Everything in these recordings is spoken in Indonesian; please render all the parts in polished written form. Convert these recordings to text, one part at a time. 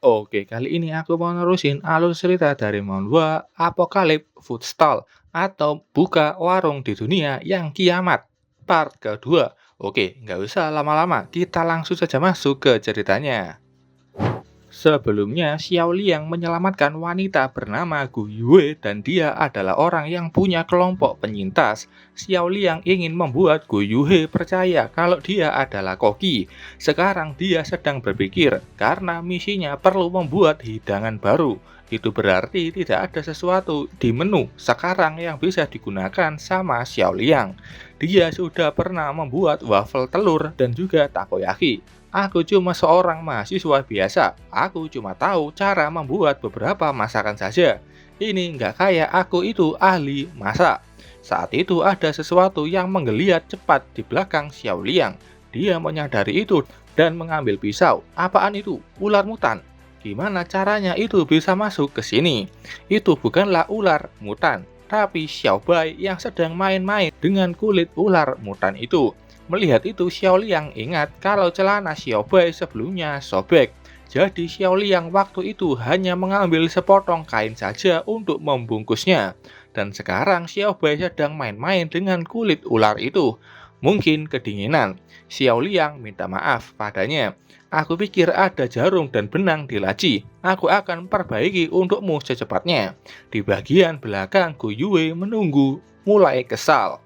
Oke, kali ini aku mau nerusin alur cerita dari manhwa Apocalypse Food Stall atau Buka Warung di Dunia yang Kiamat part kedua. Oke, nggak usah lama-lama, kita langsung saja masuk ke ceritanya. Sebelumnya, Xiao Liang menyelamatkan wanita bernama Gu Yue dan dia adalah orang yang punya kelompok penyintas. Xiao Liang ingin membuat Gu Yue percaya kalau dia adalah koki. Sekarang dia sedang berpikir karena misinya perlu membuat hidangan baru. Itu berarti tidak ada sesuatu di menu sekarang yang bisa digunakan sama Xiao Liang. Dia sudah pernah membuat waffle telur dan juga takoyaki. Aku cuma seorang mahasiswa biasa. Aku cuma tahu cara membuat beberapa masakan saja. Ini nggak kayak aku itu ahli masak. Saat itu ada sesuatu yang menggeliat cepat di belakang Xiao Liang. Dia menyadari itu dan mengambil pisau. Apaan itu? Ular mutan. Gimana caranya itu bisa masuk ke sini? Itu bukanlah ular mutan, tapi Xiao Bai yang sedang main-main dengan kulit ular mutan itu. Melihat itu, Xiao Liang ingat kalau celana Xiao Bai sebelumnya sobek. Jadi Xiao Liang waktu itu hanya mengambil sepotong kain saja untuk membungkusnya. Dan sekarang Xiao Bai sedang main-main dengan kulit ular itu. Mungkin kedinginan. Xiao Liang minta maaf padanya. Aku pikir ada jarum dan benang di laci. Aku akan perbaiki untukmu secepatnya. Di bagian belakang, Gu Yue menunggu mulai kesal.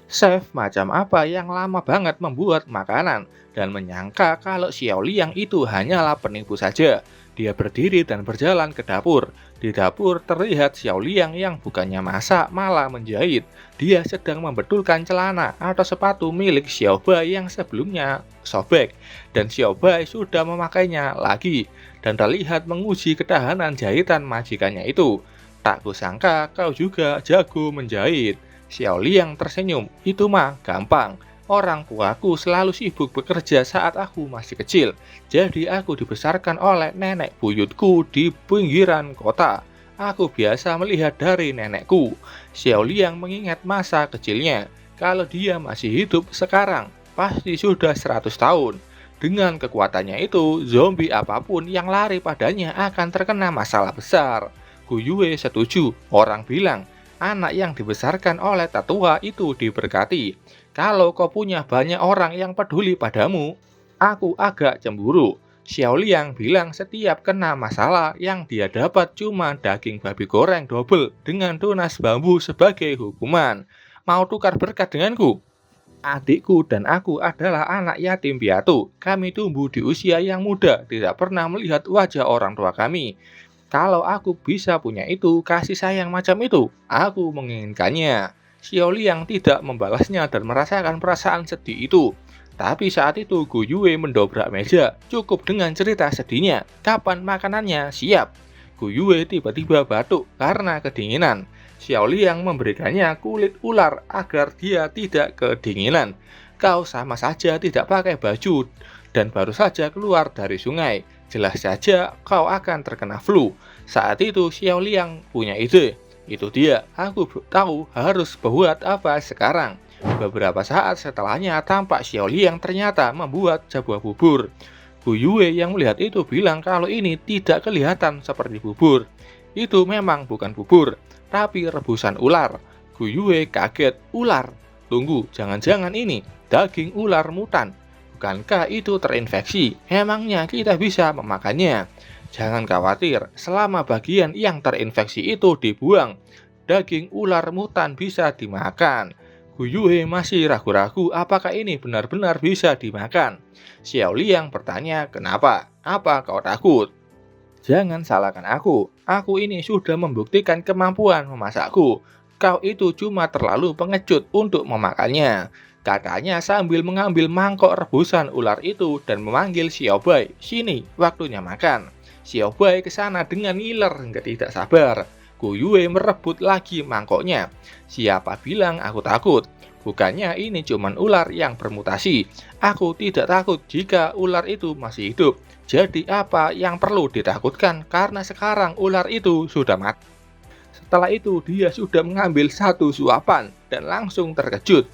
Chef macam apa yang lama banget membuat makanan dan menyangka kalau Xiao Liang itu hanyalah penipu saja. Dia berdiri dan berjalan ke dapur. Di dapur terlihat Xiao Liang yang bukannya masak malah menjahit. Dia sedang membetulkan celana atau sepatu milik Xiao Bai yang sebelumnya sobek. Dan Xiao Bai sudah memakainya lagi dan terlihat menguji ketahanan jahitan majikannya itu. Tak kusangka kau juga jago menjahit. Xiao Liang tersenyum, itu mah gampang. Orang tuaku selalu sibuk bekerja saat aku masih kecil. Jadi aku dibesarkan oleh nenek buyutku di pinggiran kota. Aku biasa melihat dari nenekku. Xiao Liang mengingat masa kecilnya. Kalau dia masih hidup sekarang, pasti sudah 100 tahun. Dengan kekuatannya itu, zombie apapun yang lari padanya akan terkena masalah besar. Gu Yue setuju, orang bilang, anak yang dibesarkan oleh tetua itu diberkati. Kalau kau punya banyak orang yang peduli padamu, aku agak cemburu. Xiao Liang bilang setiap kena masalah yang dia dapat cuma daging babi goreng double dengan tunas bambu sebagai hukuman. Mau tukar berkat denganku? Adikku dan aku adalah anak yatim piatu. Kami tumbuh di usia yang muda, tidak pernah melihat wajah orang tua kami. Kalau aku bisa punya itu, kasih sayang macam itu, aku menginginkannya. Xiao Liang tidak membalasnya dan merasakan perasaan sedih itu. Tapi saat itu Gu Yue mendobrak meja, cukup dengan cerita sedihnya. Kapan makanannya siap? Gu Yue tiba-tiba batuk karena kedinginan. Xiao Liang memberikannya kulit ular agar dia tidak kedinginan. Kau sama saja tidak pakai baju dan baru saja keluar dari sungai. Jelas saja kau akan terkena flu. Saat itu Xiao Liang punya ide. Itu dia, aku tahu harus buat apa sekarang. Beberapa saat setelahnya tampak Xiao Liang ternyata membuat sebuah bubur. Gu Yue yang melihat itu bilang kalau ini tidak kelihatan seperti bubur. Itu memang bukan bubur, tapi rebusan ular. Gu Yue kaget, ular. Tunggu, jangan-jangan ini daging ular mutan. Bukankah itu terinfeksi? Emangnya kita bisa memakannya? Jangan khawatir, selama bagian yang terinfeksi itu dibuang, daging ular mutan bisa dimakan. Gu Yue masih ragu-ragu apakah ini benar-benar bisa dimakan. Xiao Liang bertanya, kenapa? Apa kau takut? Jangan salahkan aku ini sudah membuktikan kemampuan memasakku. Kau itu cuma terlalu pengecut untuk memakannya. Katanya sambil mengambil mangkok rebusan ular itu dan memanggil Xiao Bai. Sini, waktunya makan. Xiao Bai ke sana dengan ngiler hingga tidak sabar. Gu Yue merebut lagi mangkoknya. Siapa bilang aku takut? Bukannya ini cuma ular yang bermutasi. Aku tidak takut jika ular itu masih hidup. Jadi apa yang perlu ditakutkan karena sekarang ular itu sudah mati. Setelah itu dia sudah mengambil satu suapan dan langsung terkejut.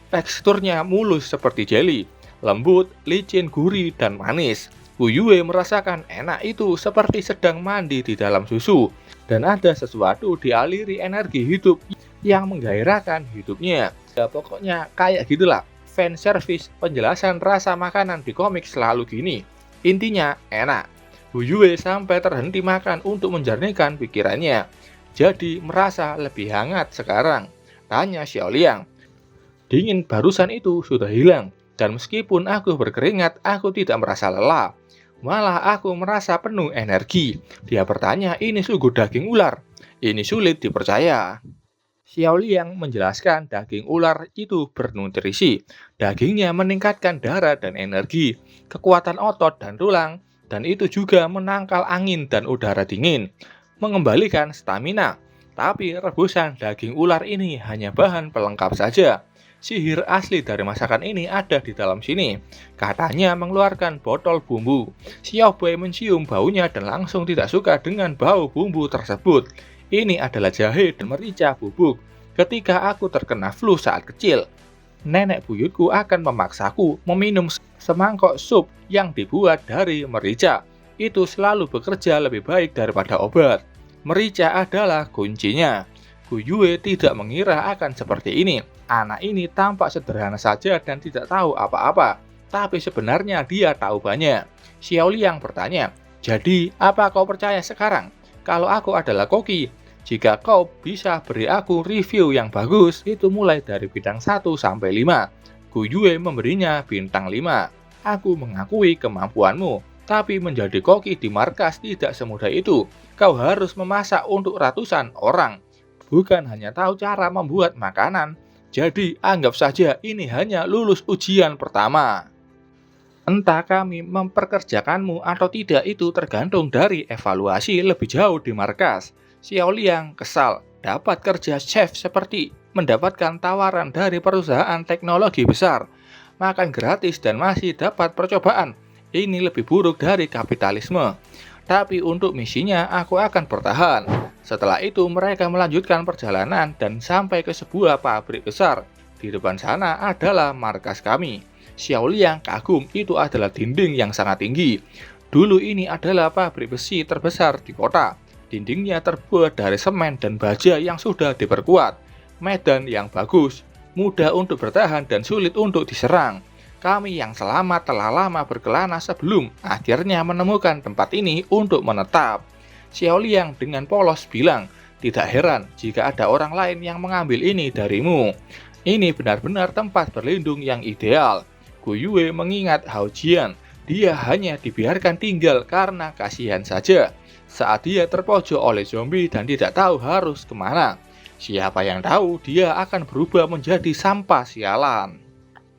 Teksturnya mulus seperti jeli, lembut, licin, gurih, dan manis. Gu Yue merasakan enak itu seperti sedang mandi di dalam susu, dan ada sesuatu dialiri energi hidup yang menggairahkan hidupnya. Ya, pokoknya kayak gitulah. Fan service penjelasan rasa makanan di komik selalu gini. Intinya enak. Gu Yue sampai terhenti makan untuk menjernihkan pikirannya. Jadi merasa lebih hangat sekarang. Tanya Xiao Liang. Dingin barusan itu sudah hilang. Dan meskipun aku berkeringat, aku tidak merasa lelah. Malah aku merasa penuh energi. Dia bertanya, ini sungguh daging ular. Ini sulit dipercaya. Xiao Liang menjelaskan daging ular itu bernutrisi. Dagingnya meningkatkan darah dan energi, kekuatan otot dan tulang, dan itu juga menangkal angin dan udara dingin, mengembalikan stamina. Tapi rebusan daging ular ini hanya bahan pelengkap saja. Sihir asli dari masakan ini ada di dalam sini. Katanya mengeluarkan botol bumbu. Xiao Bai mencium baunya dan langsung tidak suka dengan bau bumbu tersebut. Ini adalah jahe dan merica bubuk. Ketika aku terkena flu saat kecil, nenek buyutku akan memaksaku meminum semangkok sup yang dibuat dari merica. Itu selalu bekerja lebih baik daripada obat. Merica adalah kuncinya. Gu Yue tidak mengira akan seperti ini. Anak ini tampak sederhana saja dan tidak tahu apa-apa. Tapi sebenarnya dia tahu banyak. Xiao Liang bertanya, jadi apa kau percaya sekarang? Kalau aku adalah koki, jika kau bisa beri aku review yang bagus, itu mulai dari bintang 1 sampai 5. Gu Yue memberinya bintang 5. Aku mengakui kemampuanmu, tapi menjadi koki di markas tidak semudah itu. Kau harus memasak untuk ratusan orang. Bukan hanya tahu cara membuat makanan. Jadi anggap saja ini hanya lulus ujian pertama. Entah kami memperkerjakanmu atau tidak itu tergantung dari evaluasi lebih jauh di markas. Xiao Liang kesal, dapat kerja chef seperti mendapatkan tawaran dari perusahaan teknologi besar. Makan gratis dan masih dapat percobaan. Ini lebih buruk dari kapitalisme. Tapi untuk misinya aku akan bertahan. Setelah itu mereka melanjutkan perjalanan dan sampai ke sebuah pabrik besar. Di depan sana adalah markas kami. Xiao Liang kagum, itu adalah dinding yang sangat tinggi. Dulu ini adalah pabrik besi terbesar di kota. Dindingnya terbuat dari semen dan baja yang sudah diperkuat. Medan yang bagus, mudah untuk bertahan dan sulit untuk diserang. Kami yang selamat telah lama berkelana sebelum akhirnya menemukan tempat ini untuk menetap. Xiao Liang dengan polos bilang, tidak heran jika ada orang lain yang mengambil ini darimu. Ini benar-benar tempat berlindung yang ideal. Gu Yue mengingat Hao Jian, dia hanya dibiarkan tinggal karena kasihan saja. Saat dia terpojok oleh zombie dan tidak tahu harus kemana. Siapa yang tahu dia akan berubah menjadi sampah sialan.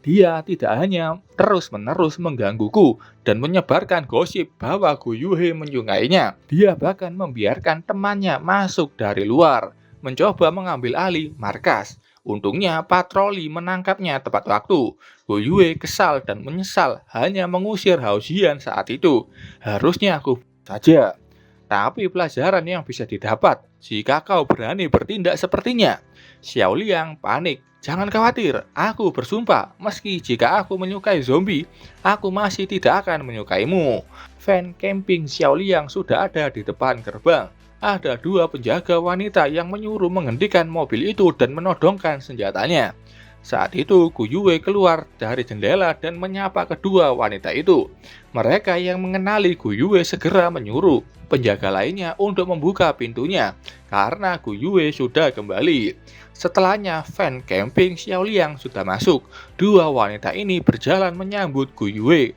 Dia tidak hanya terus-menerus menggangguku dan menyebarkan gosip bahwa Gu Yue menyukainya. Dia bahkan membiarkan temannya masuk dari luar, mencoba mengambil alih markas. Untungnya patroli menangkapnya tepat waktu. Gu Yue kesal dan menyesal hanya mengusir Hao Jian saat itu. Harusnya aku saja. Tapi pelajaran yang bisa didapat jika kau berani bertindak sepertinya. Xiao Liang panik. Jangan khawatir, aku bersumpah, meski jika aku menyukai zombie, aku masih tidak akan menyukaimu. Van camping Xiao Liang sudah ada di depan gerbang. Ada dua penjaga wanita yang menyuruh menghentikan mobil itu dan menodongkan senjatanya. Saat itu Gu Yue keluar dari jendela dan menyapa kedua wanita itu. Mereka yang mengenali Gu Yue segera menyuruh penjaga lainnya untuk membuka pintunya karena Gu Yue sudah kembali. Setelahnya van camping Xiao Liang sudah masuk. Dua wanita ini berjalan menyambut Gu Yue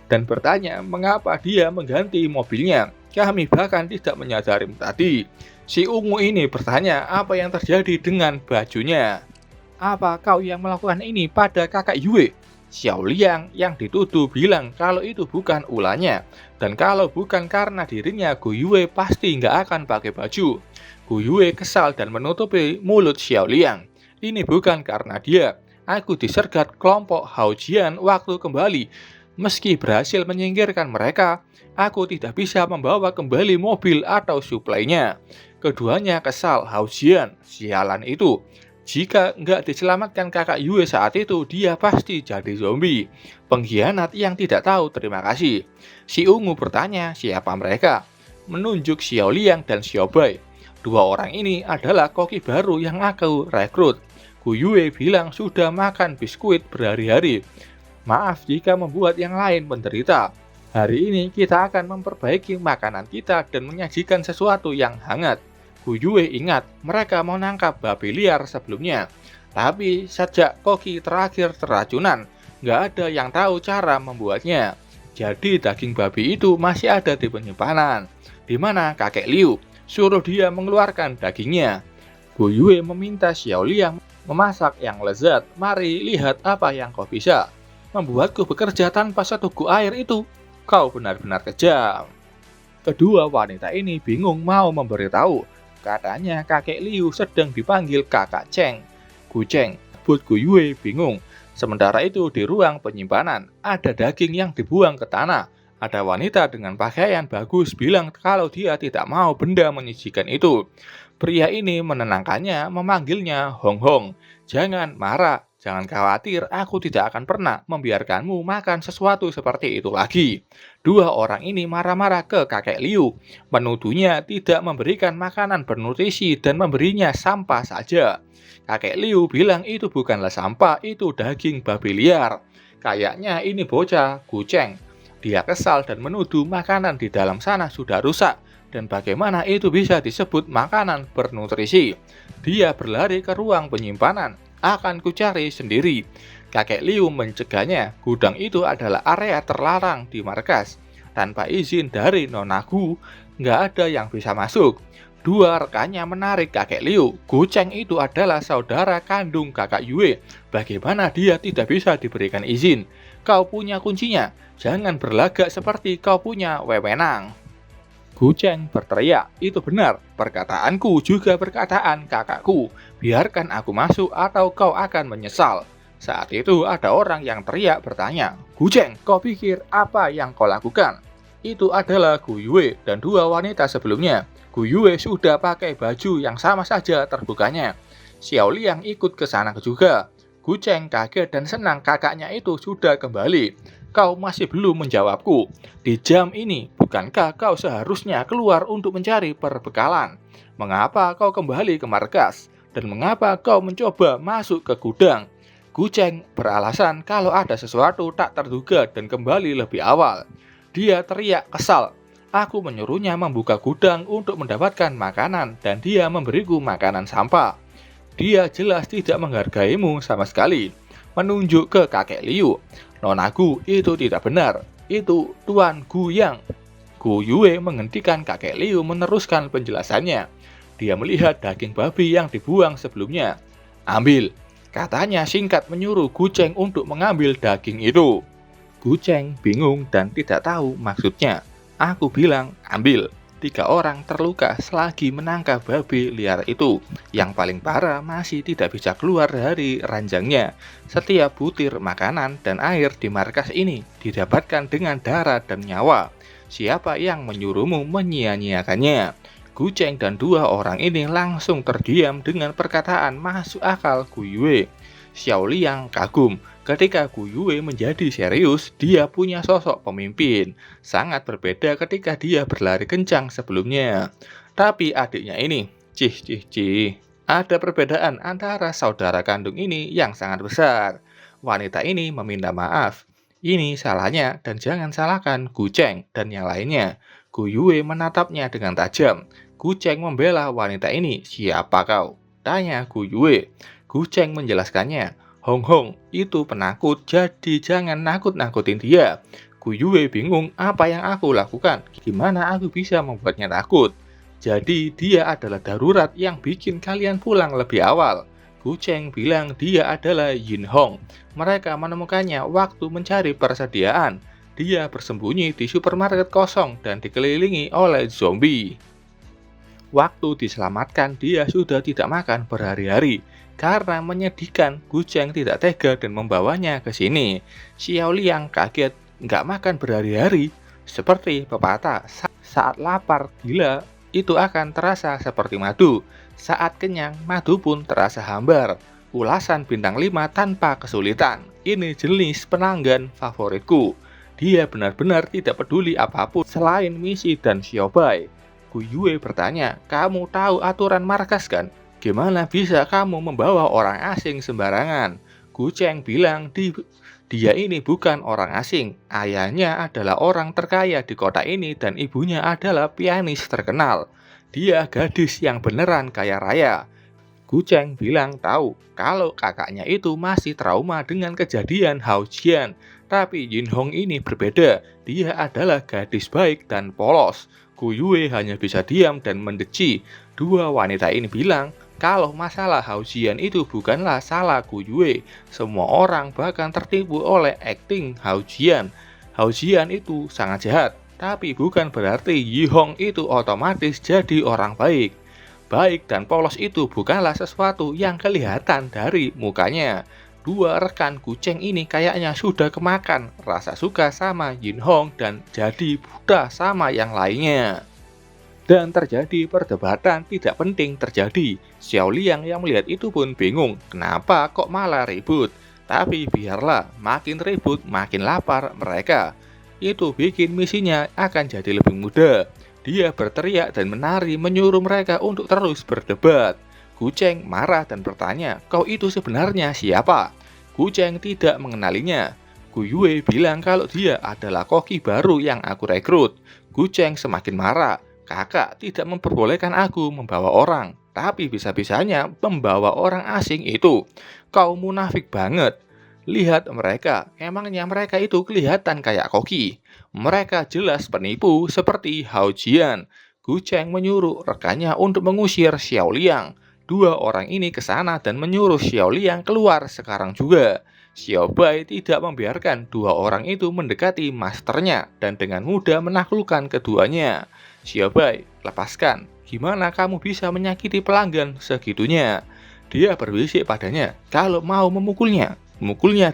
dan bertanya mengapa dia mengganti mobilnya. Kami bahkan tidak menyadari tadi. Si ungu ini bertanya apa yang terjadi dengan bajunya. Apa kau yang melakukan ini pada kakak Yue? Xiao Liang yang dituduh bilang kalau itu bukan ulahnya. Dan kalau bukan karena dirinya, Gu Yue pasti nggak akan pakai baju. Gu Yue kesal dan menutupi mulut Xiao Liang. Ini bukan karena dia. Aku disergap kelompok Hao Jian waktu kembali. Meski berhasil menyingkirkan mereka, aku tidak bisa membawa kembali mobil atau suplainya. Keduanya kesal, Hao Jian, sialan itu. Jika nggak diselamatkan kakak Yue saat itu, dia pasti jadi zombie. Pengkhianat yang tidak tahu terima kasih. Si Ungu bertanya siapa mereka, menunjuk Xiao Liang dan Xiao Bai. Dua orang ini adalah koki baru yang aku rekrut. Gu Yue bilang sudah makan biskuit berhari-hari. Maaf jika membuat yang lain menderita. Hari ini kita akan memperbaiki makanan kita dan menyajikan sesuatu yang hangat. Gu Yue ingat mereka mau nangkap babi liar sebelumnya. Tapi sejak koki terakhir teracunan, nggak ada yang tahu cara membuatnya. Jadi daging babi itu masih ada di penyimpanan. Di mana kakek Liu suruh dia mengeluarkan dagingnya. Gu Yue meminta Xiao Liang memasak yang lezat. Mari lihat apa yang kau bisa. Membuatku bekerja tanpa seteguk air itu. Kau benar-benar kejam. Kedua wanita ini bingung mau memberitahu. Katanya kakek Liu sedang dipanggil kakak Cheng. Gu Cheng, but Gu Yue bingung. Sementara itu di ruang penyimpanan, ada daging yang dibuang ke tanah. Ada wanita dengan pakaian bagus bilang kalau dia tidak mau benda menjijikan itu. Pria ini menenangkannya, memanggilnya Hong Hong. Jangan marah. Jangan khawatir, aku tidak akan pernah membiarkanmu makan sesuatu seperti itu lagi. Dua orang ini marah-marah ke kakek Liu, menuduhnya tidak memberikan makanan bernutrisi dan memberinya sampah saja. Kakek Liu bilang itu bukanlah sampah, itu daging babi liar. Kayaknya ini bocah, Gu Cheng. Dia kesal dan menuduh makanan di dalam sana sudah rusak. Dan bagaimana itu bisa disebut makanan bernutrisi? Dia berlari ke ruang penyimpanan. Akan kucari sendiri. Kakek Liu mencegahnya. Gudang itu adalah area terlarang di markas. Tanpa izin dari Nona Gu, nggak ada yang bisa masuk. Dua rekannya menarik kakek Liu. Gu Cheng itu adalah saudara kandung kakak Yue. Bagaimana dia tidak bisa diberikan izin? Kau punya kuncinya. Jangan berlagak seperti kau punya wewenang. Gu Cheng berteriak, itu benar, perkataanku juga perkataan kakakku, biarkan aku masuk atau kau akan menyesal. Saat itu ada orang yang teriak bertanya, Gu Cheng, kau pikir apa yang kau lakukan? Itu adalah Gu Yue dan dua wanita sebelumnya. Gu Yue sudah pakai baju yang sama saja terbukanya. Xiao Liang ikut ke sana juga. Gu Cheng kaget dan senang kakaknya itu sudah kembali. Kau masih belum menjawabku. Di jam ini, bukankah kau seharusnya keluar untuk mencari perbekalan? Mengapa kau kembali ke markas? Dan mengapa kau mencoba masuk ke gudang? Gu Cheng beralasan kalau ada sesuatu tak terduga dan kembali lebih awal. Dia teriak kesal. Aku menyuruhnya membuka gudang untuk mendapatkan makanan dan dia memberiku makanan sampah. Dia jelas tidak menghargaimu sama sekali. Menunjuk ke kakek Liu. Nona Gu itu tidak benar. Itu Tuan Gu Yang. Gu Yue menghentikan kakek Liu meneruskan penjelasannya. Dia melihat daging babi yang dibuang sebelumnya. Ambil. Katanya singkat menyuruh Gu Cheng untuk mengambil daging itu. Gu Cheng bingung dan tidak tahu maksudnya. Aku bilang ambil. 3 orang terluka selagi menangkap babi liar itu. Yang paling parah masih tidak bisa keluar dari ranjangnya. Setiap butir makanan dan air di markas ini didapatkan dengan darah dan nyawa. Siapa yang menyuruhmu menyia-nyiakannya? Gu Cheng dan dua orang ini langsung terdiam dengan perkataan masuk akal Gu Yue. Xiao Liang kagum. Ketika Gu Yue menjadi serius, dia punya sosok pemimpin. Sangat berbeda ketika dia berlari kencang sebelumnya. Tapi adiknya ini, ada perbedaan antara saudara kandung ini yang sangat besar. Wanita ini meminta maaf. Ini salahnya dan jangan salahkan Gu Cheng dan yang lainnya. Gu Yue menatapnya dengan tajam. Gu Cheng membela wanita ini. Siapa kau? Tanya Gu Yue. Gu Cheng menjelaskannya. Hong Hong itu penakut, jadi jangan nakut-nakutin dia. Gu Yue bingung apa yang aku lakukan. Gimana aku bisa membuatnya takut? Jadi dia adalah darurat yang bikin kalian pulang lebih awal. Gu Cheng bilang dia adalah Yin Hong. Mereka menemukannya waktu mencari persediaan. Dia bersembunyi di supermarket kosong dan dikelilingi oleh zombie. Waktu diselamatkan, dia sudah tidak makan berhari-hari. Karena menyedihkan, Gu Cheng tidak tega dan membawanya ke sini. Xiao Liang kaget, nggak makan berhari-hari. Seperti pepatah, saat lapar gila, itu akan terasa seperti madu. Saat kenyang, madu pun terasa hambar. Ulasan bintang 5 tanpa kesulitan. Ini jenis pelanggan favoritku. Dia benar-benar tidak peduli apapun selain misi dan Xiaobai. Gu Yue bertanya, kamu tahu aturan markas kan? Gimana bisa kamu membawa orang asing sembarangan? Gu Cheng bilang dia ini bukan orang asing. Ayahnya adalah orang terkaya di kota ini dan ibunya adalah pianis terkenal. Dia gadis yang beneran kaya raya. Gu Cheng bilang tahu kalau kakaknya itu masih trauma dengan kejadian Hao Jian. Tapi Yin Hong ini berbeda. Dia adalah gadis baik dan polos. Gu Yue hanya bisa diam dan mendeci. Dua wanita ini bilang kalau masalah Hao Jian itu bukanlah salah Gu Yue. Semua orang bahkan tertipu oleh akting Hao Jian. Hao Jian itu sangat jahat. Tapi bukan berarti Yi Hong itu otomatis jadi orang baik. Baik dan polos itu bukanlah sesuatu yang kelihatan dari mukanya. Dua rekan Gu Cheng ini kayaknya sudah kemakan rasa suka sama Yin Hong dan jadi buta sama yang lainnya. Dan terjadi perdebatan tidak penting terjadi. Xiao Liang yang melihat itu pun bingung, kenapa kok malah ribut. Tapi biarlah, makin ribut makin lapar mereka. Itu bikin misinya akan jadi lebih mudah. Dia berteriak dan menari menyuruh mereka untuk terus berdebat. Gu Cheng marah dan bertanya, kau itu sebenarnya siapa? Gu Cheng tidak mengenalinya. Gu Yue bilang kalau dia adalah koki baru yang aku rekrut. Gu Cheng semakin marah. Kakak tidak memperbolehkan aku membawa orang, tapi bisa-bisanya membawa orang asing itu. Kau munafik banget. Lihat mereka, emangnya mereka itu kelihatan kayak koki. Mereka jelas penipu seperti Hao Jian. Gu Cheng menyuruh rekannya untuk mengusir Xiao Liang. Dua orang ini ke sana dan menyuruh Xiao Liang keluar sekarang juga. Xiao Bai tidak membiarkan dua orang itu mendekati masternya dan dengan mudah menaklukkan keduanya. Xiao Bai, lepaskan. Gimana kamu bisa menyakiti pelanggan segitunya? Dia berbisik padanya, kalau mau memukulnya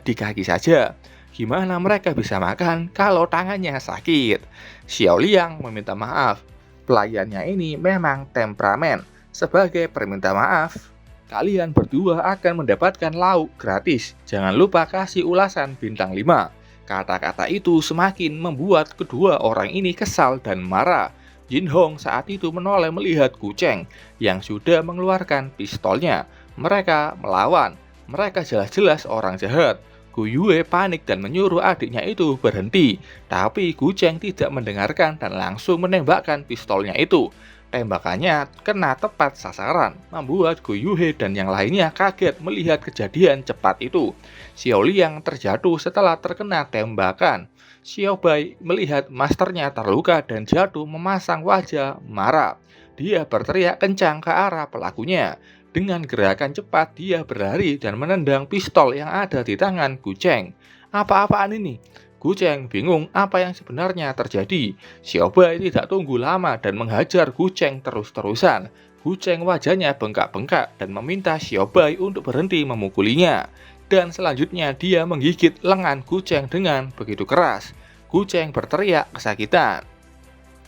di kaki saja. Gimana mereka bisa makan kalau tangannya sakit? Xiao Liang meminta maaf. Pelayannya ini memang temperamen. Sebagai perminta maaf, kalian berdua akan mendapatkan lauk gratis. Jangan lupa kasih ulasan bintang 5. Kata-kata itu semakin membuat kedua orang ini kesal dan marah. Yin Hong saat itu menoleh melihat Gu Cheng yang sudah mengeluarkan pistolnya. Mereka melawan. Mereka jelas-jelas orang jahat. Gu Yue panik dan menyuruh adiknya itu berhenti. Tapi Gu Cheng tidak mendengarkan dan langsung menembakkan pistolnya itu. Tembakannya kena tepat sasaran, membuat Gu Yue dan yang lainnya kaget melihat kejadian cepat itu. Xiao Liang terjatuh setelah terkena tembakan. Xiao Bai melihat masternya terluka dan jatuh memasang wajah marah. Dia berteriak kencang ke arah pelakunya. Dengan gerakan cepat dia berlari dan menendang pistol yang ada di tangan Gu Cheng. Apa-apaan ini? Gu Cheng bingung apa yang sebenarnya terjadi. Xiao Bai tidak tunggu lama dan menghajar Gu Cheng terus-terusan. Gu Cheng wajahnya bengkak-bengkak dan meminta Xiao Bai untuk berhenti memukulinya. Dan selanjutnya dia menggigit lengan Gu Cheng dengan begitu keras. Gu Cheng berteriak kesakitan.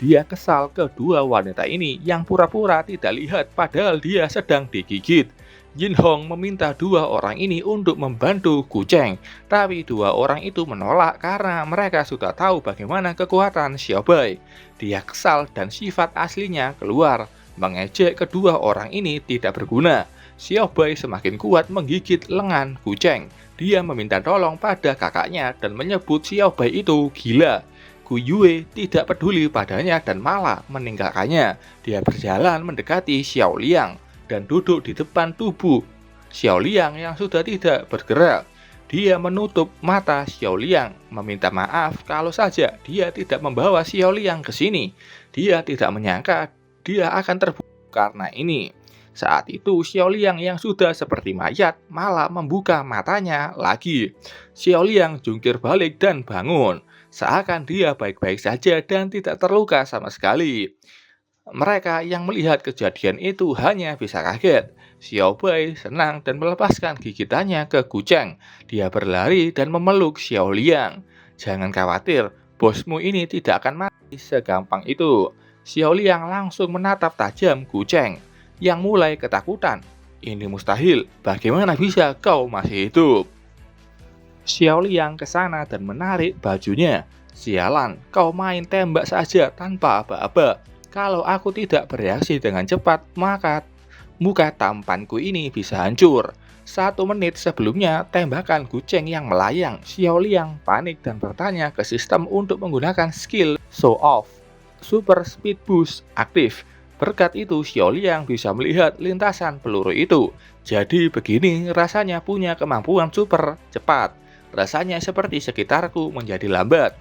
Dia kesal kedua wanita ini yang pura-pura tidak lihat padahal dia sedang digigit. Yin Hong meminta dua orang ini untuk membantu Gu Cheng, tapi dua orang itu menolak karena mereka sudah tahu bagaimana kekuatan Xiao Bai. Dia kesal dan sifat aslinya keluar, mengejek kedua orang ini tidak berguna. Xiao Bai semakin kuat menggigit lengan Gu Cheng. Dia meminta tolong pada kakaknya dan menyebut Xiao Bai itu gila. Gu Yue tidak peduli padanya dan malah meninggalkannya. Dia berjalan mendekati Xiao Liang dan duduk di depan tubuh Xiao Liang yang sudah tidak bergerak. Dia menutup mata Xiao Liang, meminta maaf kalau saja dia tidak membawa Xiao Liang ke sini. Dia tidak menyangka dia akan terbunuh karena ini. Saat itu Xiao Liang yang sudah seperti mayat malah membuka matanya lagi. Xiao Liang jungkir balik dan bangun. Seakan dia baik-baik saja dan tidak terluka sama sekali. Mereka yang melihat kejadian itu hanya bisa kaget. Xiao Bai senang dan melepaskan gigitannya ke Gu Cheng. Dia berlari dan memeluk Xiao Liang. Jangan khawatir, bosmu ini tidak akan mati segampang itu. Xiao Liang langsung menatap tajam Gu Cheng. yang mulai ketakutan. Ini mustahil, bagaimana bisa kau masih hidup? Xiao Liang ke sana dan menarik bajunya. Sialan, kau main tembak saja tanpa aba-aba. Kalau aku tidak bereaksi dengan cepat, maka muka tampanku ini bisa hancur. 1 menit sebelumnya, tembakan Guceng yang melayang. Xiao Liang panik dan bertanya ke sistem untuk menggunakan skill Show Off. Super Speed Boost aktif. Berkat itu, Xiao Liang bisa melihat lintasan peluru itu. Jadi begini rasanya punya kemampuan super cepat. Rasanya seperti sekitarku menjadi lambat.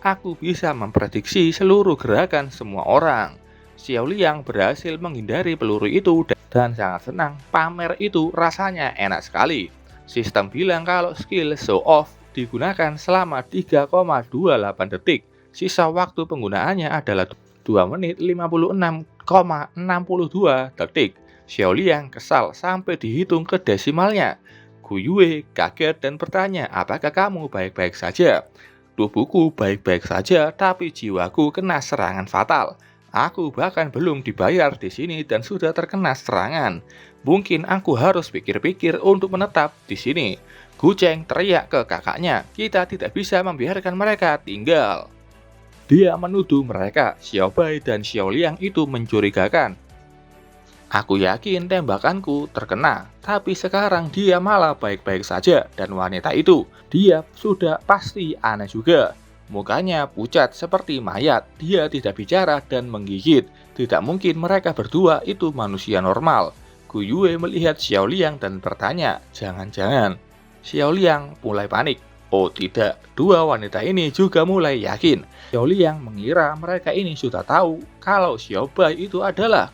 Aku bisa memprediksi seluruh gerakan semua orang. Xiao Liang berhasil menghindari peluru itu dan sangat senang. Pamer itu rasanya enak sekali. Sistem bilang kalau skill Show Off digunakan selama 3,28 detik. Sisa waktu penggunaannya adalah 2 menit 56,62 detik. Xiao Liang kesal sampai dihitung ke desimalnya. Gu Yue kaget dan bertanya, apakah kamu baik-baik saja? Tubuhku baik-baik saja, tapi jiwaku kena serangan fatal. Aku bahkan belum dibayar di sini dan sudah terkena serangan. Mungkin aku harus pikir-pikir untuk menetap di sini. Guceng teriak ke kakaknya, kita tidak bisa membiarkan mereka tinggal. Dia menuduh mereka, Xiao Bai dan Xiao Liang itu mencurigakan. Aku yakin tembakanku terkena, tapi sekarang dia malah baik-baik saja. Dan wanita itu, dia sudah pasti aneh juga. Mukanya pucat seperti mayat, dia tidak bicara dan menggigit. Tidak mungkin mereka berdua itu manusia normal. Gu Yue melihat Xiao Liang dan bertanya, jangan-jangan. Xiao Liang mulai panik. Oh tidak, dua wanita ini juga mulai yakin. Xiao Liang mengira mereka ini sudah tahu kalau Xiao Bai itu adalah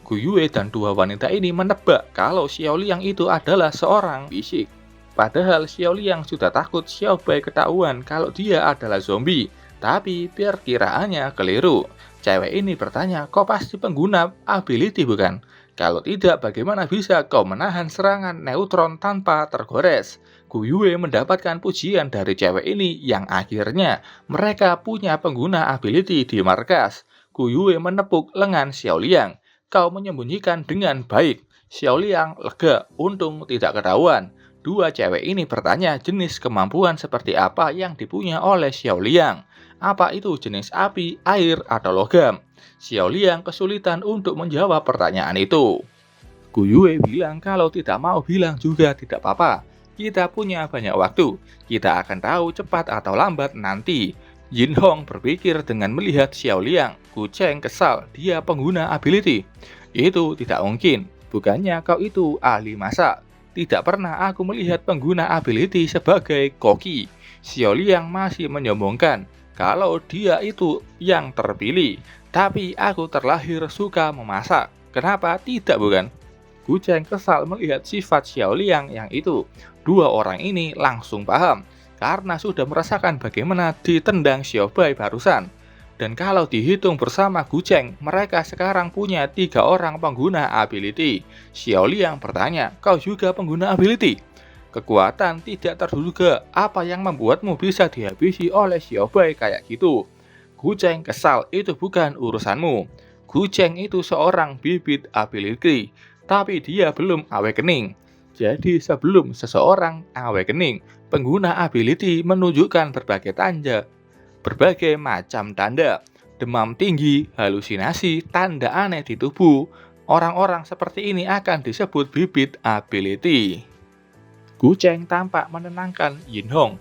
Gu Yue dan dua wanita ini menebak kalau Xiao Liang itu adalah seorang fisik. Padahal Xiao Liang sudah takut Xiao Bai ketahuan kalau dia adalah zombie. Tapi perkiraannya keliru. Cewek ini bertanya, kau pasti pengguna ability bukan? Kalau tidak, bagaimana bisa kau menahan serangan neutron tanpa tergores? Gu Yue mendapatkan pujian dari cewek ini yang akhirnya mereka punya pengguna ability di markas. Gu Yue menepuk lengan Xiao Liang. Kau menyembunyikan dengan baik. Xiao Liang lega, untung tidak ketahuan. Dua cewek ini bertanya jenis kemampuan seperti apa yang dipunya oleh Xiao Liang. Apa itu jenis api, air, atau logam? Xiao Liang kesulitan untuk menjawab pertanyaan itu. Gu Yue bilang kalau tidak mau bilang juga tidak apa-apa. Kita punya banyak waktu. Kita akan tahu cepat atau lambat nanti. Yin Hong berpikir dengan melihat Xiao Liang. Gu Cheng kesal, dia pengguna ability. Itu tidak mungkin. Bukannya kau itu ahli masak. Tidak pernah aku melihat pengguna ability sebagai koki. Xiao Liang masih menyombongkan kalau dia itu yang terpilih. Tapi aku terlahir suka memasak. Kenapa tidak bukan? Gu Cheng kesal melihat sifat Xiao Liang yang itu. Dua orang ini langsung paham karena sudah merasakan bagaimana ditendang Xiao Bai barusan. Dan kalau dihitung bersama Gu Cheng, mereka sekarang punya 3 orang pengguna ability. Xiao Liang bertanya, kau juga pengguna ability? Kekuatan tidak terduga, apa yang membuatmu bisa dihabisi oleh Xiao Bai kayak gitu? Gu Cheng kesal, itu bukan urusanmu. Gu Cheng itu seorang bibit ability, tapi dia belum awakening. Jadi sebelum seseorang awakening, pengguna ability menunjukkan berbagai macam tanda. Demam tinggi, halusinasi, tanda aneh di tubuh. Orang-orang seperti ini akan disebut bibit ability. Gu Cheng tampak menenangkan Yin Hong.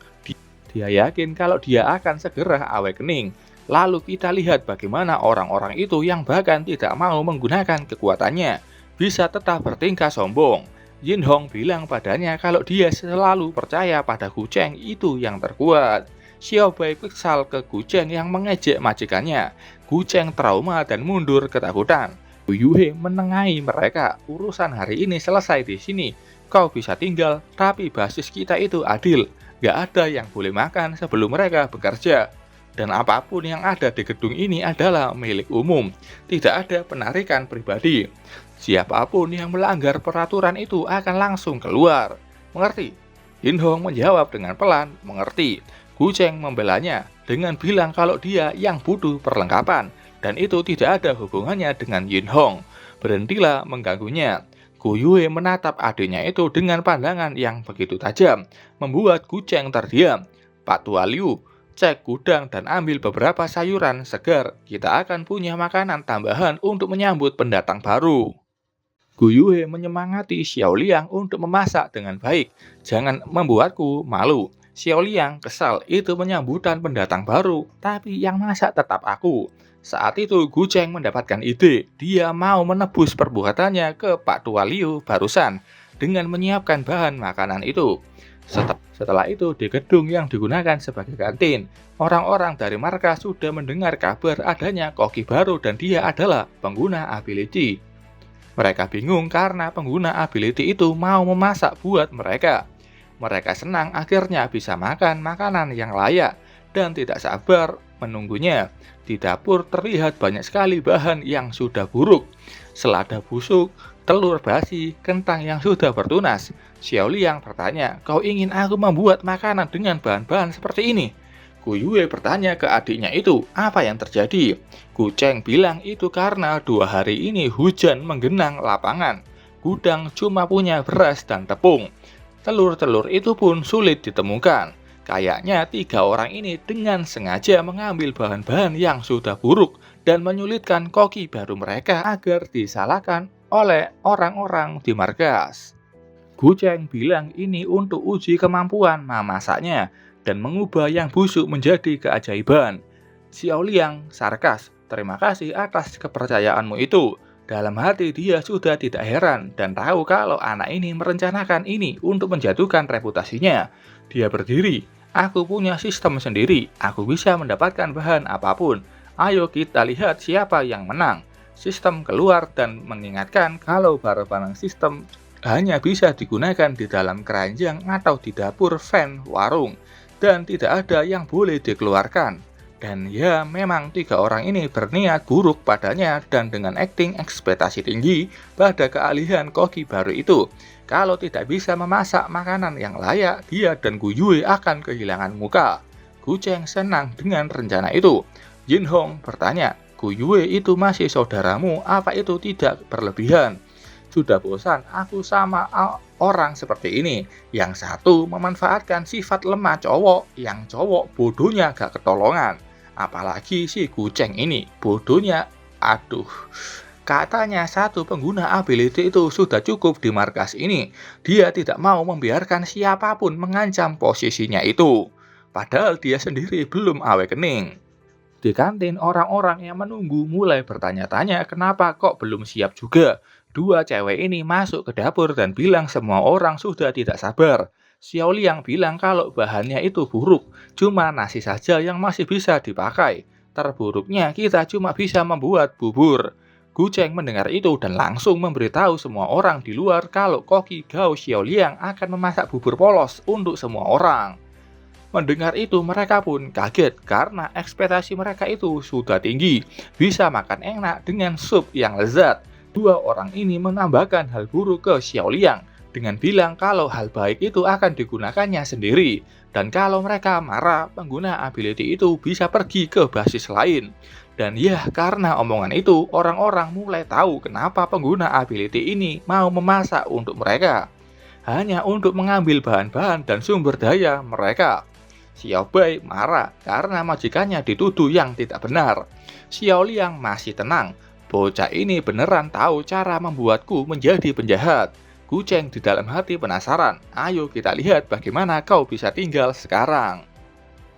Dia yakin kalau dia akan segera awakening. Lalu kita lihat bagaimana orang-orang itu yang bahkan tidak mau menggunakan kekuatannya bisa tetap bertingkah sombong. Yin Hong bilang padanya kalau dia selalu percaya pada Gu Cheng itu yang terkuat. Xiao Bai kesal ke Gu Cheng yang mengejek majikannya. Gu Cheng trauma dan mundur ketakutan. Gu Yue menengahi mereka. Urusan hari ini selesai di sini. Kau bisa tinggal, tapi basis kita itu adil. Gak ada yang boleh makan sebelum mereka bekerja. Dan apapun yang ada di gedung ini adalah milik umum. Tidak ada penarikan pribadi. Siapapun yang melanggar peraturan itu akan langsung keluar. Mengerti? Yin Hong menjawab dengan pelan, mengerti. Gu Cheng membelanya dengan bilang kalau dia yang butuh perlengkapan. dan itu tidak ada hubungannya dengan Yin Hong. Berhentilah mengganggunya. Gu Yue menatap adiknya itu dengan pandangan yang begitu tajam, membuat Gu Cheng terdiam. Pak Tua Liu, cek gudang dan ambil beberapa sayuran segar. Kita akan punya makanan tambahan untuk menyambut pendatang baru. Gu Yue menyemangati Xiao Liang untuk memasak dengan baik. Jangan membuatku malu. Xiao Liang kesal, itu penyambutan pendatang baru, tapi yang masak tetap aku. Saat itu Gu Cheng mendapatkan ide. Dia mau menebus perbuatannya ke Pak Tua Liu barusan dengan menyiapkan bahan makanan itu. Setelah itu di gedung yang digunakan sebagai kantin, orang-orang dari markas sudah mendengar kabar adanya koki baru dan dia adalah pengguna ability. Mereka bingung karena pengguna ability itu mau memasak buat mereka. Mereka senang akhirnya bisa makan makanan yang layak dan tidak sabar menunggunya. Di dapur terlihat banyak sekali bahan yang sudah buruk. Selada busuk, telur basi, kentang yang sudah bertunas. Xiao Liang bertanya, "Kau ingin aku membuat makanan dengan bahan-bahan seperti ini?" Gu Yue bertanya ke adiknya itu, "Apa yang terjadi?" Gu Cheng bilang itu karena 2 hari ini hujan menggenang lapangan. Gudang cuma punya beras dan tepung. Telur-telur itu pun sulit ditemukan. Kayaknya 3 orang ini dengan sengaja mengambil bahan-bahan yang sudah buruk dan menyulitkan koki baru mereka agar disalahkan oleh orang-orang di markas. Gu Cheng bilang ini untuk uji kemampuan memasaknya dan mengubah yang busuk menjadi keajaiban. Xiao Liang sarkas, "Terima kasih atas kepercayaanmu itu." Dalam hati dia sudah tidak heran dan tahu kalau anak ini merencanakan ini untuk menjatuhkan reputasinya. Dia berdiri, "Aku punya sistem sendiri, aku bisa mendapatkan bahan apapun. Ayo kita lihat siapa yang menang." Sistem keluar dan mengingatkan kalau barang-barang sistem hanya bisa digunakan di dalam keranjang atau di dapur fan warung. Dan tidak ada yang boleh dikeluarkan. Dan ya memang 3 orang ini berniat buruk padanya dan dengan akting ekspektasi tinggi pada keahlian koki baru itu. Kalau tidak bisa memasak makanan yang layak, dia dan Gu Yue akan kehilangan muka. Gu Cheng senang dengan rencana itu. Yin Hong bertanya, "Gu Yue itu masih saudaramu, apa itu tidak berlebihan?" Sudah bosan aku sama orang seperti ini. Yang satu memanfaatkan sifat lemah cowok, yang cowok bodohnya gak ketolongan. Apalagi si Gu Cheng ini, bodohnya, aduh. Katanya satu pengguna ability itu sudah cukup di markas ini. Dia tidak mau membiarkan siapapun mengancam posisinya itu. Padahal dia sendiri belum awakening. Di kantin, orang-orang yang menunggu mulai bertanya-tanya kenapa kok belum siap juga. 2 cewek ini masuk ke dapur dan bilang semua orang sudah tidak sabar. Xiao Liang bilang kalau bahannya itu buruk, cuma nasi saja yang masih bisa dipakai. Terburuknya kita cuma bisa membuat bubur. Gu Cheng mendengar itu dan langsung memberitahu semua orang di luar kalau koki Gao Xiao Liang akan memasak bubur polos untuk semua orang. Mendengar itu mereka pun kaget karena ekspektasi mereka itu sudah tinggi, bisa makan enak dengan sup yang lezat. 2 orang ini menambahkan hal buruk ke Xiao Liang dengan bilang kalau hal baik itu akan digunakannya sendiri dan kalau mereka marah, pengguna ability itu bisa pergi ke basis lain. Dan ya karena omongan itu, orang-orang mulai tahu kenapa pengguna ability ini mau memasak untuk mereka. Hanya untuk mengambil bahan-bahan dan sumber daya mereka. Xiao Bai marah karena majikannya dituduh yang tidak benar. Xiao Liang masih tenang. Bocah ini beneran tahu cara membuatku menjadi penjahat. Gu Cheng di dalam hati penasaran. Ayo kita lihat bagaimana kau bisa tinggal sekarang.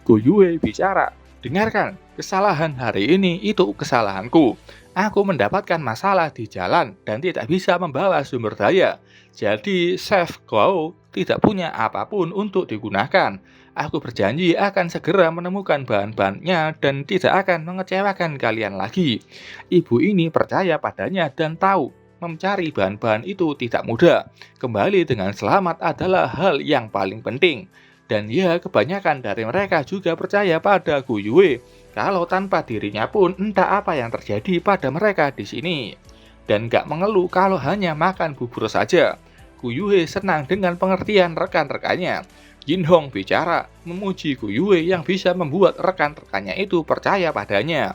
Gu Yue bicara. Dengarkan, kesalahan hari ini itu kesalahanku. Aku mendapatkan masalah di jalan dan tidak bisa membawa sumber daya. Jadi Chef Gao tidak punya apapun untuk digunakan. Aku berjanji akan segera menemukan bahan-bahannya dan tidak akan mengecewakan kalian lagi. Ibu ini percaya padanya dan tahu mencari bahan-bahan itu tidak mudah. Kembali dengan selamat adalah hal yang paling penting. Dan ya kebanyakan dari mereka juga percaya pada Gu Yue. Kalau tanpa dirinya pun entah apa yang terjadi pada mereka di sini. Dan gak mengeluh kalau hanya makan bubur saja. Gu Yue senang dengan pengertian rekan-rekannya. Yin Hong bicara, memuji Gu Yue yang bisa membuat rekan-rekannya itu percaya padanya.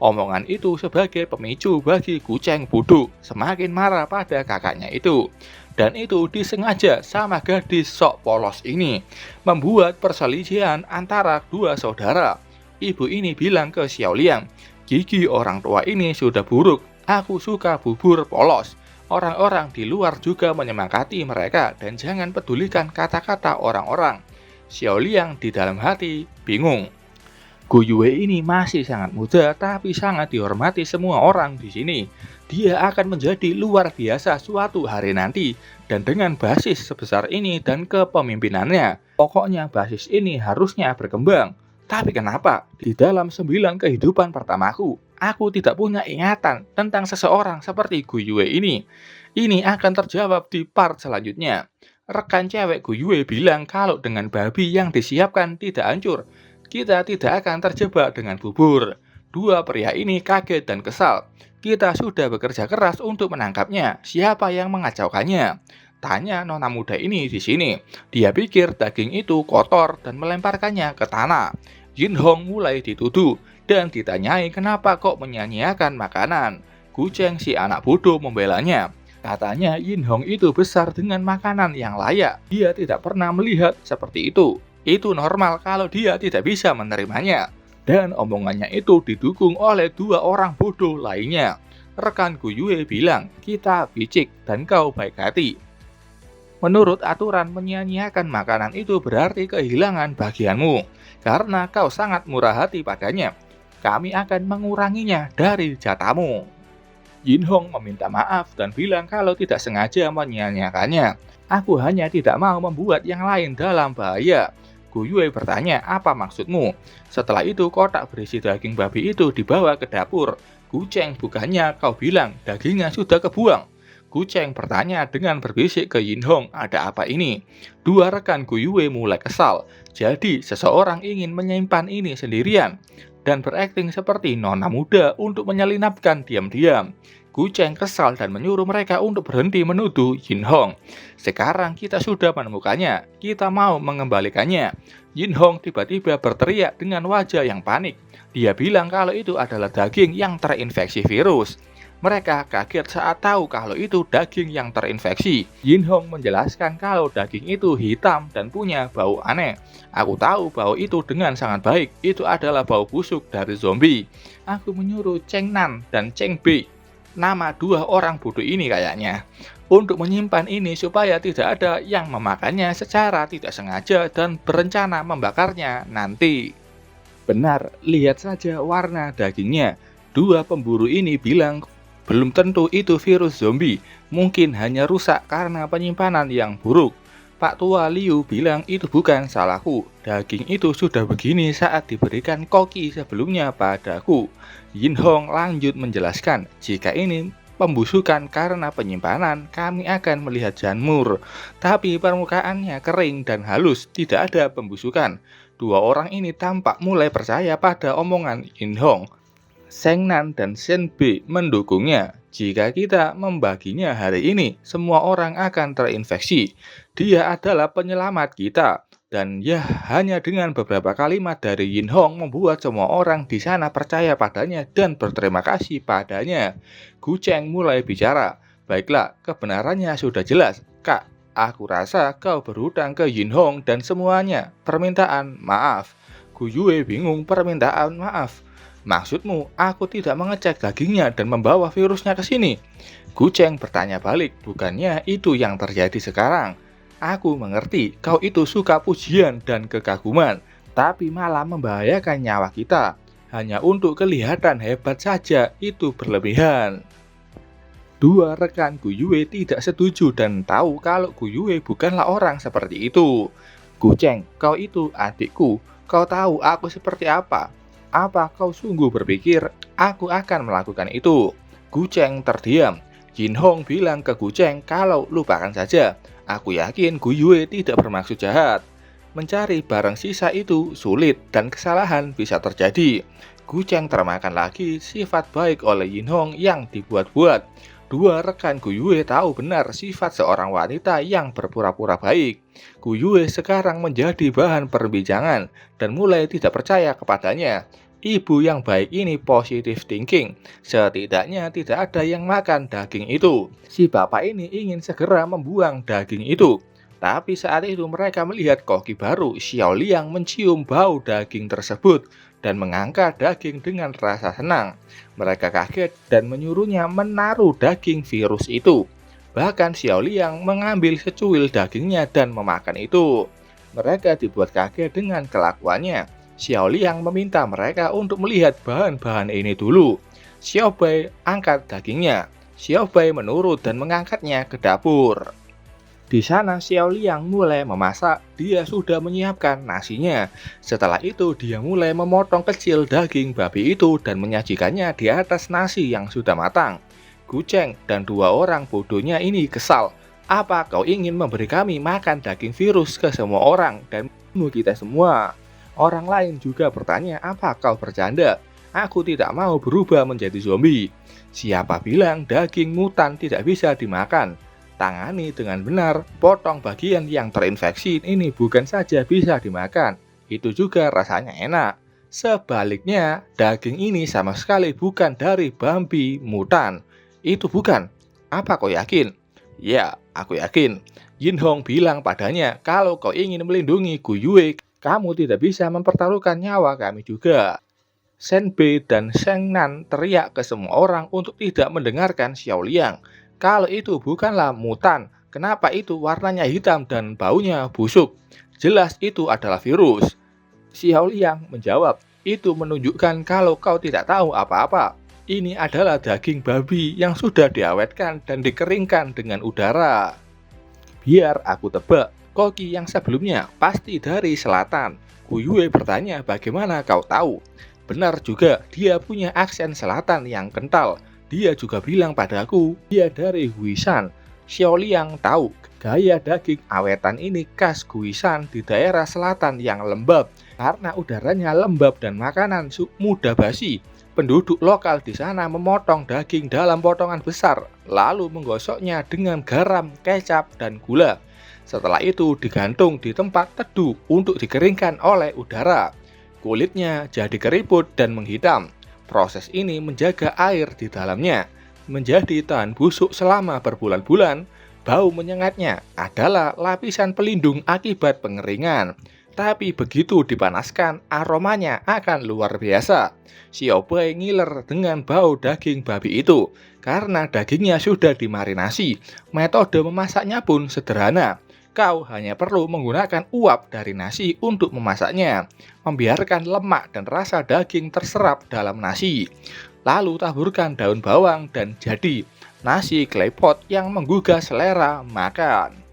Omongan itu sebagai pemicu bagi Gu Cheng Buduk semakin marah pada kakaknya itu. Dan itu disengaja sama gadis sok polos ini, membuat perselisihan antara dua saudara. Ibu ini bilang ke Xiao Liang, gigi orang tua ini sudah buruk, aku suka bubur polos. Orang-orang di luar juga menyemangati mereka dan jangan pedulikan kata-kata orang-orang. Xiao Liang di dalam hati bingung. Gu Yue ini masih sangat muda tapi sangat dihormati semua orang di sini. Dia akan menjadi luar biasa suatu hari nanti, dan dengan basis sebesar ini dan kepemimpinannya, pokoknya basis ini harusnya berkembang. Tapi kenapa di dalam 9 kehidupan pertamaku, aku tidak punya ingatan tentang seseorang seperti Gu Yue ini? Ini akan terjawab di part selanjutnya. Rekan cewek Gu Yue bilang kalau dengan babi yang disiapkan tidak hancur, kita tidak akan terjebak dengan bubur. Dua pria ini kaget dan kesal. Kita sudah bekerja keras untuk menangkapnya. Siapa yang mengacaukannya? Tanya nona muda ini di sini. Dia pikir daging itu kotor dan melemparkannya ke tanah. Yin Hong mulai dituduh dan ditanyai kenapa kok menyanyiakan makanan. Gu Cheng si anak bodoh membelanya. Katanya Yin Hong itu besar dengan makanan yang layak. Dia tidak pernah melihat seperti itu. Itu normal kalau dia tidak bisa menerimanya. Dan omongannya itu didukung oleh dua orang bodoh lainnya. Rekan Gu Yue bilang, kita picik dan kau baik hati. Menurut aturan, menyanyiakan makanan itu berarti kehilangan bagianmu. Karena kau sangat murah hati padanya, kami akan menguranginya dari jatahmu. Yin Hong meminta maaf dan bilang kalau tidak sengaja menyanyiakannya. Aku hanya tidak mau membuat yang lain dalam bahaya. Gu Yue bertanya, apa maksudmu? Setelah itu kotak berisi daging babi itu dibawa ke dapur. Gu Cheng, bukannya kau bilang dagingnya sudah kebuang? Gu Cheng bertanya dengan berbisik ke Yin Hong, ada apa ini? Dua rekan Gu Yue mulai kesal. Jadi seseorang ingin menyimpan ini sendirian dan berakting seperti nona muda untuk menyelinapkan diam-diam. Gu Cheng kesal dan menyuruh mereka untuk berhenti menuduh Yin Hong. Sekarang kita sudah menemukannya, kita mau mengembalikannya. Yin Hong tiba-tiba berteriak dengan wajah yang panik. Dia bilang kalau itu adalah daging yang terinfeksi virus. Mereka kaget saat tahu kalau itu daging yang terinfeksi. Yin Hong menjelaskan kalau daging itu hitam dan punya bau aneh. Aku tahu bau itu dengan sangat baik. Itu adalah bau busuk dari zombie. Aku menyuruh Cheng Nan dan Cheng Bei, nama dua orang bodoh ini kayaknya, untuk menyimpan ini supaya tidak ada yang memakannya secara tidak sengaja dan berencana membakarnya nanti. Benar, lihat saja warna dagingnya. Dua pemburu ini bilang belum tentu itu virus zombie, mungkin hanya rusak karena penyimpanan yang buruk. Pak Tua Liu bilang itu bukan salahku, daging itu sudah begini saat diberikan koki sebelumnya padaku. Yin Hong lanjut menjelaskan, jika ini pembusukan karena penyimpanan, kami akan melihat jamur. Tapi permukaannya kering dan halus, tidak ada pembusukan. Dua orang ini tampak mulai percaya pada omongan Yin Hong. Sheng Nan dan Shen Bei mendukungnya. Jika kita membaginya hari ini, semua orang akan terinfeksi. Dia adalah penyelamat kita. Dan ya, hanya dengan beberapa kalimat dari Yin Hong membuat semua orang di sana percaya padanya dan berterima kasih padanya. Gu Cheng mulai bicara. Baiklah, kebenarannya sudah jelas. Kak, aku rasa kau berhutang ke Yin Hong dan semuanya. Permintaan maaf. Gu Yue bingung, permintaan maaf. Maksudmu, aku tidak mengecek dagingnya dan membawa virusnya ke sini? Gu Cheng bertanya balik, bukannya itu yang terjadi sekarang? Aku mengerti, kau itu suka pujian dan kekaguman, tapi malah membahayakan nyawa kita. Hanya untuk kelihatan hebat saja, itu berlebihan. Dua rekan Gu Yue tidak setuju dan tahu kalau Gu Yue bukanlah orang seperti itu. Gu Cheng, kau itu adikku, kau tahu aku seperti apa? Apa kau sungguh berpikir aku akan melakukan itu? Gu Cheng terdiam. Yin Hong bilang ke Gu Cheng kalau lupakan saja. Aku yakin Gu Yue tidak bermaksud jahat. Mencari barang sisa itu sulit dan kesalahan bisa terjadi. Gu Cheng termakan lagi sifat baik oleh Yin Hong yang dibuat-buat. Dua rekan Gu Yue tahu benar sifat seorang wanita yang berpura-pura baik. Gu Yue sekarang menjadi bahan perbincangan dan mulai tidak percaya kepadanya. ibu yang baik ini positive thinking. Setidaknya tidak ada yang makan daging itu. Si bapak ini ingin segera membuang daging itu. Tapi saat itu mereka melihat koki baru, Xiao Liang, mencium bau daging tersebut dan mengangkat daging dengan rasa senang. Mereka kaget dan menyuruhnya menaruh daging virus itu. Bahkan Xiao Liang mengambil secuil dagingnya dan memakan itu. Mereka dibuat kaget dengan kelakuannya. Xiao Liang meminta mereka untuk melihat bahan-bahan ini dulu. Xiao Bai angkat dagingnya. Xiao Bai menurut dan mengangkatnya ke dapur. Di sana Xiao Liang mulai memasak. Dia sudah menyiapkan nasinya. Setelah itu dia mulai memotong kecil daging babi itu dan menyajikannya di atas nasi yang sudah matang. Gu Cheng dan dua orang bodohnya ini kesal. Apa kau ingin memberi kami makan daging virus ke semua orang dan membunuh kita semua? Orang lain juga bertanya, apa kau bercanda? Aku tidak mau berubah menjadi zombie. Siapa bilang daging mutan tidak bisa dimakan? Tangani dengan benar, potong bagian yang terinfeksi ini bukan saja bisa dimakan, itu juga rasanya enak. Sebaliknya, daging ini sama sekali bukan dari babi mutan. Itu bukan. Apa kau yakin? Ya, aku yakin. Yin Hong bilang padanya, kalau kau ingin melindungi Gu Yue, kamu tidak bisa mempertaruhkan nyawa kami juga. Shen Bei dan Sheng Nan teriak ke semua orang untuk tidak mendengarkan Xiao Liang. Kalau itu bukanlah mutan, kenapa itu warnanya hitam dan baunya busuk? Jelas itu adalah virus. Xiao Liang menjawab, itu menunjukkan kalau kau tidak tahu apa-apa. Ini adalah daging babi yang sudah diawetkan dan dikeringkan dengan udara. Biar aku tebak, koki yang sebelumnya pasti dari selatan. Gu Yue bertanya, bagaimana kau tahu? Benar juga, dia punya aksen selatan yang kental. Dia juga bilang padaku, dia dari Guishan. Xiao Liang tahu, gaya daging awetan ini khas Guishan di daerah selatan yang lembab. Karena udaranya lembab dan makanan mudah basi. Penduduk lokal di sana memotong daging dalam potongan besar, lalu menggosoknya dengan garam, kecap, dan gula. Setelah itu digantung di tempat teduh untuk dikeringkan oleh udara. Kulitnya jadi keriput dan menghitam. Proses ini menjaga air di dalamnya, menjadi tahan busuk selama berbulan-bulan. Bau menyengatnya adalah lapisan pelindung akibat pengeringan. Tapi begitu dipanaskan, aromanya akan luar biasa. Xiao Bai ngiler dengan bau daging babi itu, karena dagingnya sudah dimarinasi. Metode memasaknya pun sederhana. Kau hanya perlu menggunakan uap dari nasi untuk memasaknya, membiarkan lemak dan rasa daging terserap dalam nasi. Lalu taburkan daun bawang dan jadi nasi claypot yang menggugah selera makan.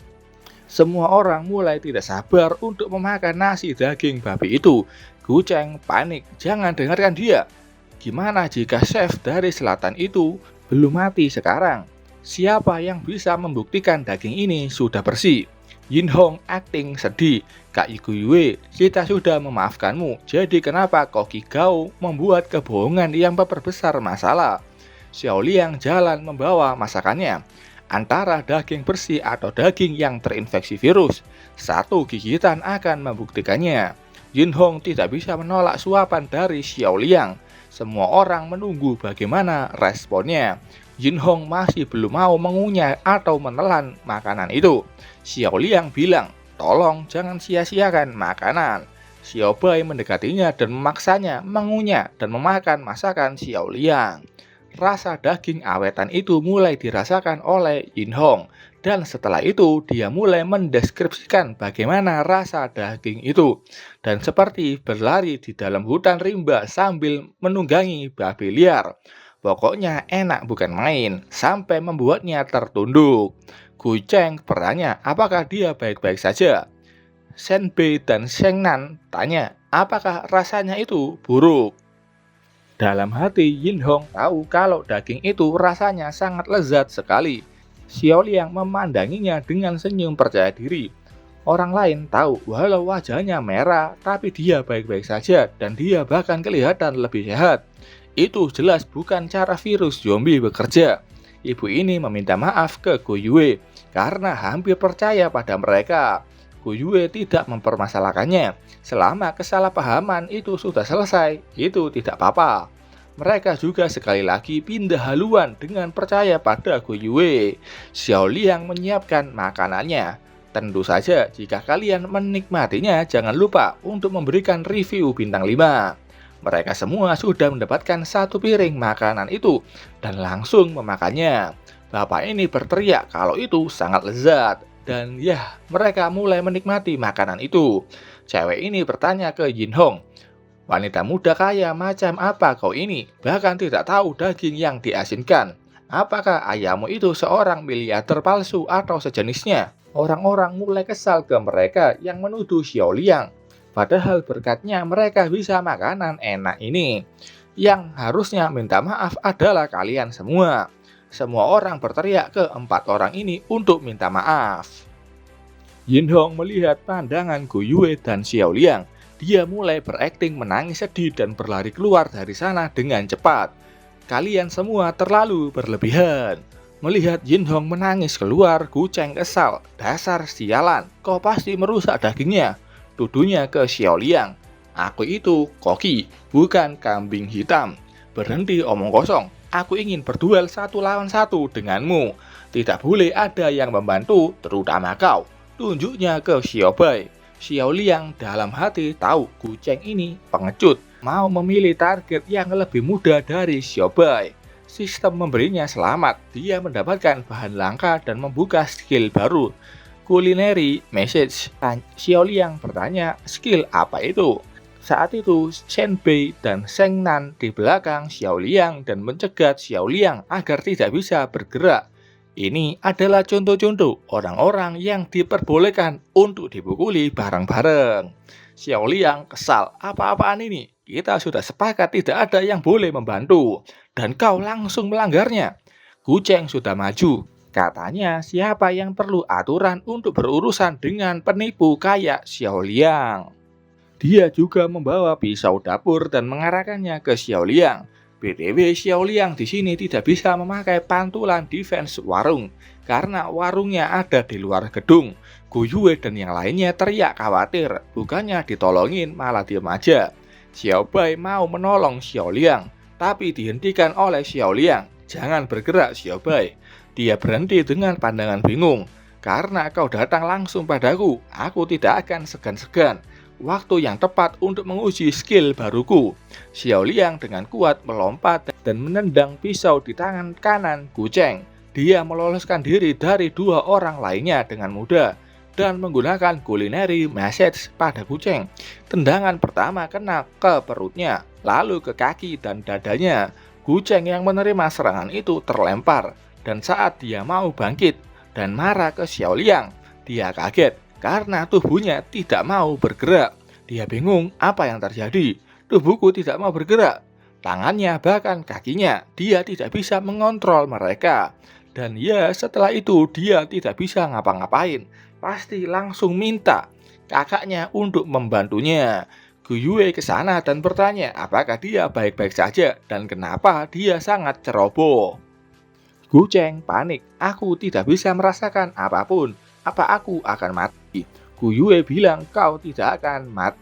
Semua orang mulai tidak sabar untuk memakan nasi daging babi itu. Gu Cheng panik, jangan dengarkan dia. Gimana jika chef dari selatan itu belum mati sekarang? Siapa yang bisa membuktikan daging ini sudah bersih? Yin Hong acting sedih. Kak Gu Yue, kita sudah memaafkanmu. Jadi kenapa Koki Gao membuat kebohongan yang memperbesar masalah? Xiao Liang jalan membawa masakannya. Antara daging bersih atau daging yang terinfeksi virus, satu gigitan akan membuktikannya. Yin Hong tidak bisa menolak suapan dari Xiao Liang. Semua orang menunggu bagaimana responnya. Yin Hong masih belum mau mengunyah atau menelan makanan itu. Xiao Liang bilang, tolong jangan sia-siakan makanan. Xiao Bai mendekatinya dan memaksanya mengunyah dan memakan masakan Xiao Liang. Rasa daging awetan itu mulai dirasakan oleh Yin Hong, dan setelah itu dia mulai mendeskripsikan bagaimana rasa daging itu, dan seperti berlari di dalam hutan rimba sambil menunggangi babi liar. Pokoknya enak bukan main, sampai membuatnya tertunduk. Gu Cheng bertanya apakah dia baik-baik saja. Shen Bei dan Sheng Nan tanya apakah rasanya itu buruk. Dalam hati, Yin Hong tahu kalau daging itu rasanya sangat lezat sekali. Xiao Liang memandanginya dengan senyum percaya diri. Orang lain tahu walau wajahnya merah, tapi dia baik-baik saja dan dia bahkan kelihatan lebih sehat. Itu jelas bukan cara virus zombie bekerja. Ibu ini meminta maaf ke Gu Yue karena hampir percaya pada mereka. Gu Yue tidak mempermasalahkannya. Selama kesalahpahaman itu sudah selesai, itu tidak apa-apa. Mereka juga sekali lagi pindah haluan dengan percaya pada Gu Yue. Xiao Liang menyiapkan makanannya. Tentu saja jika kalian menikmatinya jangan lupa untuk memberikan review bintang 5. Mereka semua sudah mendapatkan satu piring makanan itu dan langsung memakannya. Bapak ini berteriak kalau itu sangat lezat. Dan ya, mereka mulai menikmati makanan itu. Cewek ini bertanya ke Yin Hong, wanita muda kaya macam apa kau ini? Bahkan tidak tahu daging yang diasinkan. Apakah ayahmu itu seorang miliarder palsu atau sejenisnya? Orang-orang mulai kesal ke mereka yang menuduh Xiao Liang. Padahal berkatnya mereka bisa makanan enak ini. Yang harusnya minta maaf adalah kalian semua. Semua orang berteriak ke 4 orang ini untuk minta maaf. Yin Hong melihat pandangan Gu Yue dan Xiao Liang. Dia mulai berakting menangis sedih dan berlari keluar dari sana dengan cepat. Kalian semua terlalu berlebihan. Melihat Yin Hong menangis keluar, Gu Cheng kesal. Dasar sialan, kau pasti merusak dagingnya. Tuduhnya ke Xiao Liang. Aku itu koki, bukan kambing hitam. Berhenti omong kosong. Aku ingin berduel 1 lawan 1 denganmu. Tidak boleh ada yang membantu, terutama kau. Tunjuknya ke Xiao Bai. Xiao Liang dalam hati tahu Gu Cheng ini pengecut. Mau memilih target yang lebih muda dari Xiao Bai. Sistem memberinya selamat. Dia mendapatkan bahan langka dan membuka skill baru. Culinary message. Xiao Liang bertanya, skill apa itu? Saat itu, Shen Bei dan Sheng Nan di belakang Xiao Liang dan mencegat Xiao Liang agar tidak bisa bergerak. Ini adalah contoh-contoh orang-orang yang diperbolehkan untuk dipukuli bareng-bareng. Xiao Liang kesal, apa-apaan ini? Kita sudah sepakat tidak ada yang boleh membantu. Dan kau langsung melanggarnya. Gu Cheng sudah maju. Katanya siapa yang perlu aturan untuk berurusan dengan penipu kayak Xiao Liang. Dia juga membawa pisau dapur dan mengarahkannya ke Xiao Liang. BTW Xiao Liang di sini tidak bisa memakai pantulan defense warung karena warungnya ada di luar gedung. Gu Yue dan yang lainnya teriak khawatir, bukannya ditolongin malah diam aja. Xiao Bai mau menolong Xiao Liang, tapi dihentikan oleh Xiao Liang. Jangan bergerak Xiao Bai. Dia berhenti dengan pandangan bingung. Karena kau datang langsung padaku, aku tidak akan segan-segan. Waktu yang tepat untuk menguji skill baruku. Xiao Liang dengan kuat melompat dan menendang pisau di tangan kanan Gu Cheng. Dia meloloskan diri dari 2 orang lainnya dengan mudah dan menggunakan culinary message pada Gu Cheng. Tendangan pertama kena ke perutnya, lalu ke kaki dan dadanya. Gu Cheng yang menerima serangan itu terlempar dan saat dia mau bangkit dan marah ke Xiao Liang, dia kaget karena tubuhnya tidak mau bergerak. Dia bingung apa yang terjadi. Tubuhku tidak mau bergerak. Tangannya bahkan kakinya, dia tidak bisa mengontrol mereka. Dan ya setelah itu dia tidak bisa ngapa-ngapain. Pasti langsung minta kakaknya untuk membantunya. Gu Yue ke sana dan bertanya apakah dia baik-baik saja dan kenapa dia sangat ceroboh. Gu Cheng panik. Aku tidak bisa merasakan apapun. Apa aku akan mati? Gu Yue bilang kau tidak akan mati.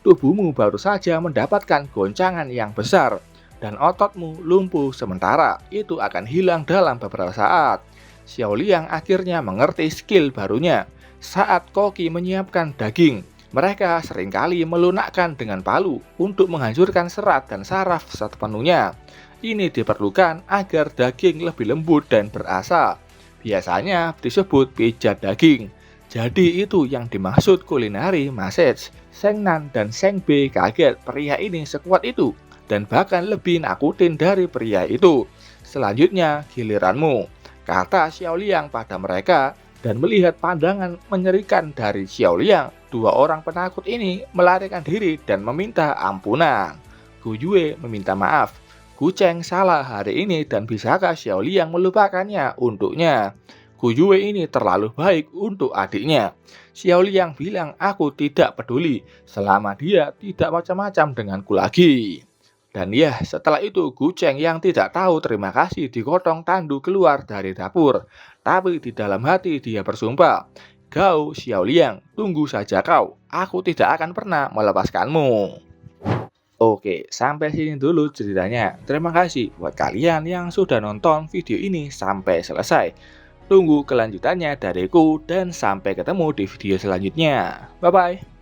Tubuhmu baru saja mendapatkan goncangan yang besar dan ototmu lumpuh sementara. Itu akan hilang dalam beberapa saat. Xiao Liang akhirnya mengerti skill barunya. Saat koki menyiapkan daging, mereka seringkali melunakkan dengan palu untuk menghancurkan serat dan saraf sepenuhnya. Ini diperlukan agar daging lebih lembut dan berasa. Biasanya disebut pijat daging. Jadi itu yang dimaksud culinary message. Sheng Nan dan Sheng Bei kaget pria ini sekuat itu dan bahkan lebih nakutin dari pria itu. Selanjutnya giliranmu, kata Xiao Liang pada mereka dan melihat pandangan mengerikan dari Xiao Liang. 2 orang penakut ini melarikan diri dan meminta ampunan. Gu Yue meminta maaf. Gu Cheng salah hari ini dan bisakah Xiao Liang melupakannya untuknya? Gu Yue ini terlalu baik untuk adiknya. Xiao Liang bilang aku tidak peduli selama dia tidak macam-macam denganku lagi. Dan ya setelah itu Gu Cheng yang tidak tahu terima kasih digotong tandu keluar dari dapur. Tapi di dalam hati dia bersumpah, Gao Xiaoliang, tunggu saja kau, aku tidak akan pernah melepaskanmu. Oke, sampai sini dulu ceritanya. Terima kasih buat kalian yang sudah nonton video ini sampai selesai. Tunggu kelanjutannya dariku dan sampai ketemu di video selanjutnya. Bye-bye.